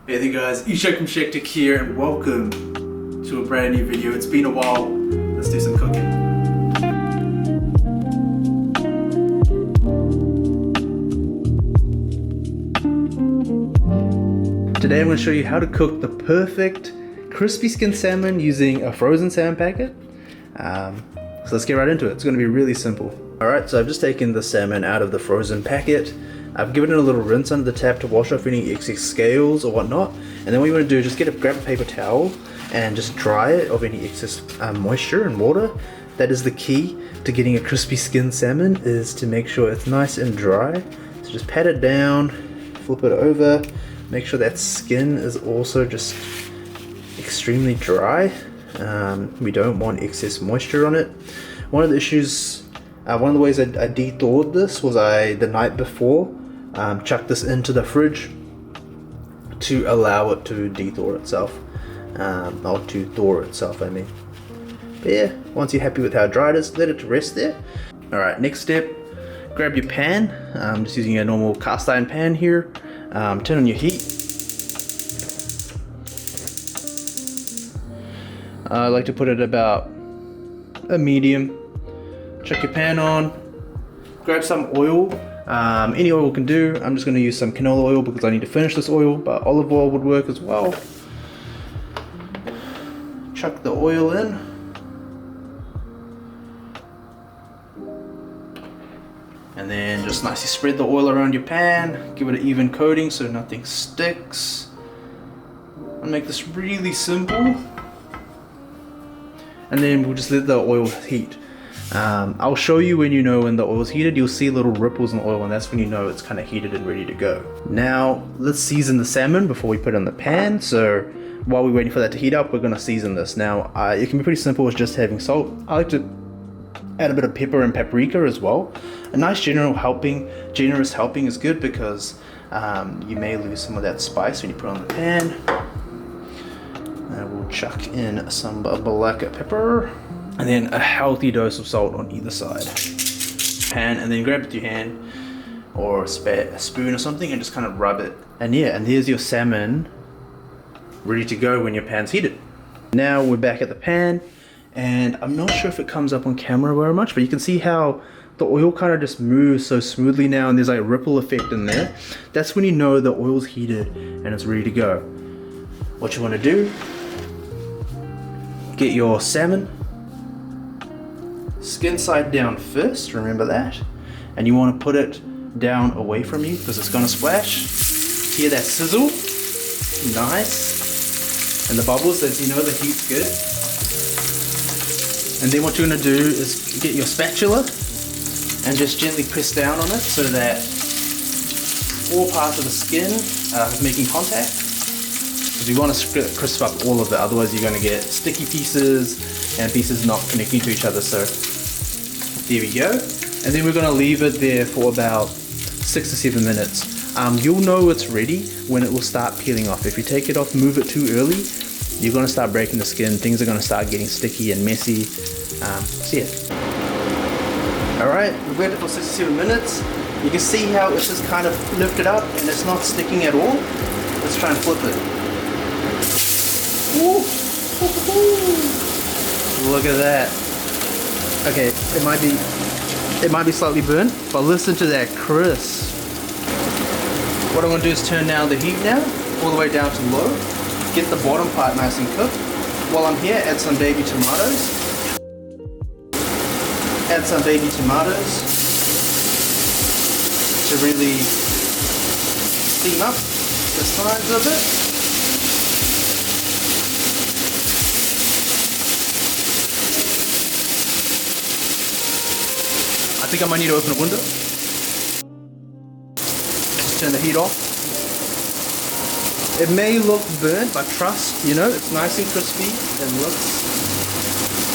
Hey there guys, Ishaq from ShaqTech here and welcome to a brand new video. It's been a while, let's do some cooking. Today I'm going to show you how to cook the perfect crispy skin salmon using a frozen salmon packet. So let's get right into it. It's going to be really simple. Alright, so I've just taken the salmon out of the frozen packet. I've given it a little rinse under the tap to wash off any excess scales or whatnot. And then what you want to do is just grab a paper towel and just dry it of any excess moisture and water. That is the key to getting a crispy skin salmon, is to make sure it's nice and dry. So just pat it down, flip it over, make sure that skin is also just extremely dry. We don't want excess moisture on it. One of the issues, one of the ways I de-thawed this was the night before, chucked this into the fridge to allow it to de-thaw itself, or to thaw itself I mean. But yeah, once you're happy with how dry it is, let it rest there. Alright, next step, grab your pan. I'm just using a normal cast iron pan here. Turn on your heat. I like to put it about a medium. Chuck your pan on, grab some oil, any oil can do. I'm just going to use some canola oil because I need to finish this oil, but olive oil would work as well. Chuck the oil in. And then just nicely spread the oil around your pan, give it an even coating so nothing sticks. I'll make this really simple. And then we'll just let the oil heat. I'll show you when you know when the oil's heated. You'll see little ripples in the oil, and that's when you know it's kind of heated and ready to go. Now let's season the salmon before we put it in the pan. So while we're waiting for that to heat up, we're going to season this. Now it can be pretty simple with just having salt. I like to add a bit of pepper and paprika as well. A nice generous helping is good because you may lose some of that spice when you put it on the pan. And we'll chuck in some black pepper. And then a healthy dose of salt on either side. Pan, and then grab it with your hand or a spoon or something and just kind of rub it. And yeah, and there's your salmon ready to go when your pan's heated. Now we're back at the pan, and I'm not sure if it comes up on camera very much, but you can see how the oil kind of just moves so smoothly now, and there's like a ripple effect in there. That's when you know the oil's heated and it's ready to go. What you want to do, get your salmon skin side down first, remember that, and you want to put it down away from you because it's going to splash. Hear that sizzle? Nice. And the bubbles, as you know, the heat's good. And then what you're going to do is get your spatula and just gently press down on it so that all parts of the skin are making contact, because we want to crisp up all of it, otherwise you're going to get sticky pieces and pieces not connecting to each other. So there we go. And then we're going to leave it there for about 6 to 7 minutes. You'll know it's ready when it will start peeling off. If you take it off, move it too early, you're going to start breaking the skin. Things are going to start getting sticky and messy. So yeah. Alright, we've waited for 6 to 7 minutes. You can see how it's just kind of lifted up and it's not sticking at all. Let's try and flip it. Ooh. Look at that. Okay, it might be slightly burnt, but listen to that crisp. What I'm going to do is turn down the heat now, all the way down to low. Get the bottom part nice and cooked. While I'm here, add some baby tomatoes. Add some baby tomatoes to really steam up the sides of it. I think I might need to open a window. Just turn the heat off. It may look burnt, but trust, you know, it's nice and crispy and looks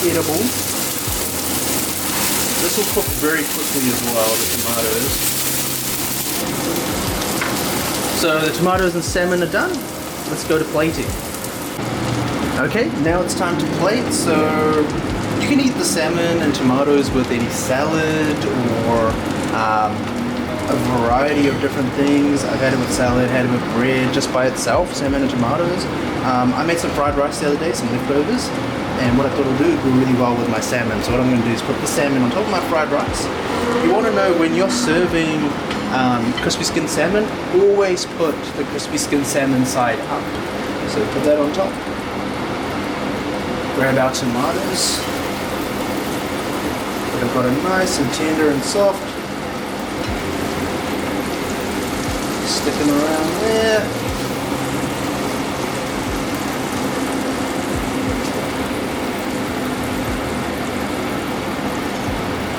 edible. This will cook very quickly as well, the tomatoes. So the tomatoes and salmon are done. Let's go to plating. Okay, now it's time to plate. So you can eat the salmon and tomatoes with any salad or a variety of different things. I've had it with salad, had it with bread, just by itself, salmon and tomatoes. I made some fried rice the other day, some leftovers, and what I thought it'll do is go really well with my salmon. So what I'm going to do is put the salmon on top of my fried rice. You want to know when you're serving crispy skin salmon, always put the crispy skin salmon side up. So put that on top. Grab our tomatoes. They've got it nice and tender and soft. Stick them around there.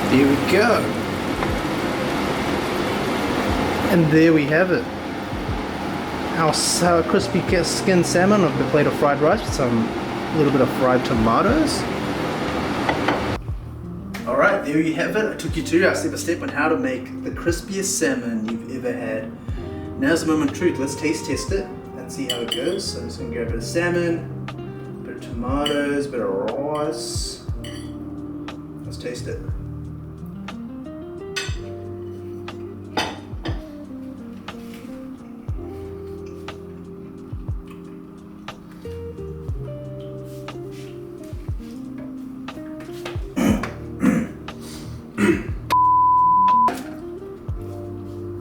There we go. And there we have it. Our sour crispy skin salmon on a plate of fried rice with some little bit of fried tomatoes. Alright, there you have it. I took you through our step-by-step on how to make the crispiest salmon you've ever had. Now's the moment of truth. Let's taste test it and see how it goes. So I'm just going to grab a bit of salmon, a bit of tomatoes, a bit of rice. Let's taste it.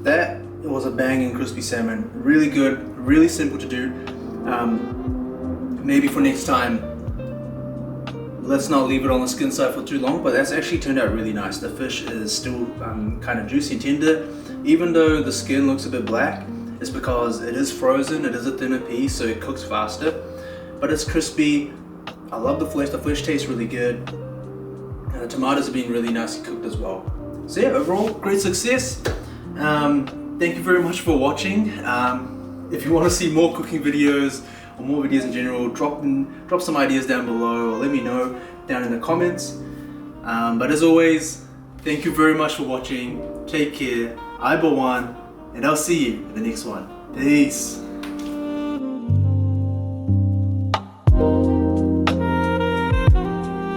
That was a banging crispy salmon. Really good, really simple to do. Maybe for next time, let's not leave it on the skin side for too long, but that's actually turned out really nice. The fish is still kind of juicy and tender. Even though the skin looks a bit black, it's because it is frozen, it is a thinner piece, so it cooks faster. But it's crispy. I love the flesh. The flesh tastes really good. And the tomatoes have been really nicely cooked as well. So yeah, overall, great success. Thank you very much for watching. If you want to see more cooking videos or more videos in general, drop some ideas down below or let me know down in the comments. But as always, thank you very much for watching. Take care. I'm Bawan, and I'll see you in the next one. Peace.